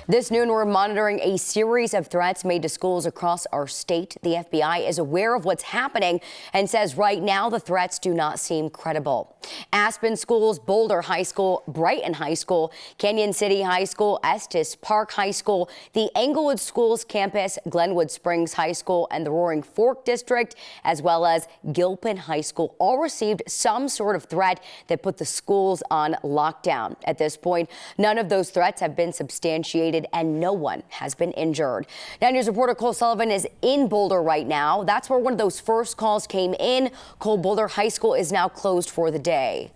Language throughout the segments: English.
This noon, we're monitoring a series of threats made to schools across our state. The FBI is aware of what's happening and says right now the threats do not seem credible. Aspen schools, Boulder High School, Brighton High School, Canyon City High School, Estes Park High School, the Englewood Schools campus, Glenwood Springs High School, and the Roaring Fork District, as well as Gilpin High School, all received some sort of threat that put the schools on lockdown. At this point, none of those threats have been substantiated and no one has been injured. Now, News reporter Cole Sullivan is in Boulder right now. That's where one of those first calls came in. Cole, Boulder High School is now closed for the day.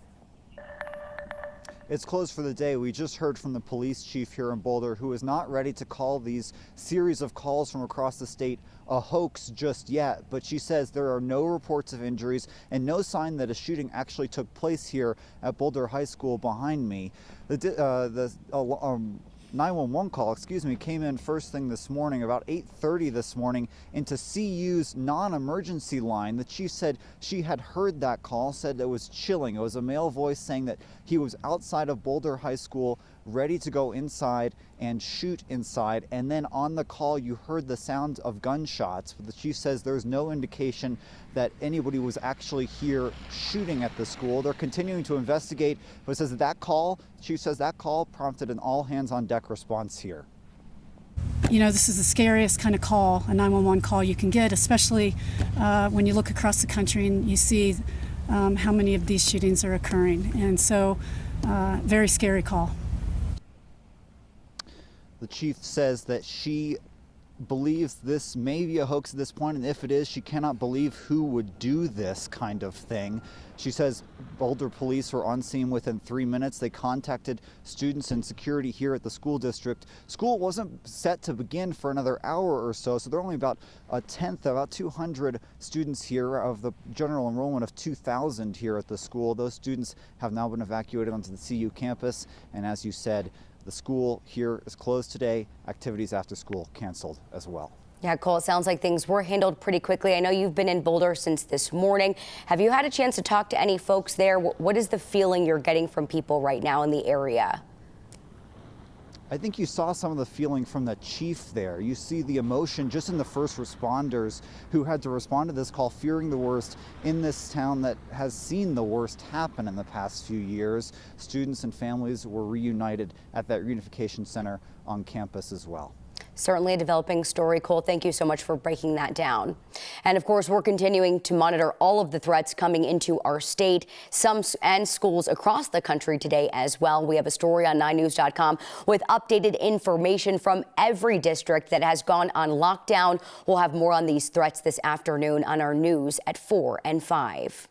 It's closed for the day. We just heard from the police chief here in Boulder, who is not ready to call these series of calls from across the state a hoax just yet. But she says there are no reports of injuries and no sign that a shooting actually took place here at Boulder High School behind me. The 911 call, came in first thing this morning, about 8:30 this morning, into CU's non-emergency line. The chief said she had heard that call, said it was chilling. It was a male voice saying that he was outside of Boulder High School, ready to go inside and shoot inside. And then on the call, you heard the sound of gunshots. But the chief says there's no indication that anybody was actually here shooting at the school. They're continuing to investigate, but says that call, chief says that call prompted an all hands on deck response here. You know, this is the scariest kind of call, a 911 call you can get, especially when you look across the country and you see how many of these shootings are occurring. And so, very scary call. The chief says that she believes this may be a hoax at this point, and if it is, she cannot believe who would do this kind of thing. She says Boulder police were on scene within 3 minutes. They contacted students and security here at the school district. School wasn't set to begin for another hour or so, so there are only about a tenth, about 200 students here of the general enrollment of 2,000 here at the school. Those students have now been evacuated onto the CU campus, and as you said, the school here is closed today. Activities after school canceled as well. Yeah, Cole, it sounds like things were handled pretty quickly. I know you've been in Boulder since this morning. Have you had a chance to talk to any folks there? What is the feeling you're getting from people right now in the area? I think you saw some of the feeling from the chief there. You see the emotion just in the first responders who had to respond to this call, fearing the worst in this town that has seen the worst happen in the past few years. Students and families were reunited at that reunification center on campus as well. Certainly a developing story, Cole. Thank you so much for breaking that down. And of course, we're continuing to monitor all of the threats coming into our state, and schools across the country today as well. We have a story on 9news.com with updated information from every district that has gone on lockdown. We'll have more on these threats this afternoon on our news at 4 and 5.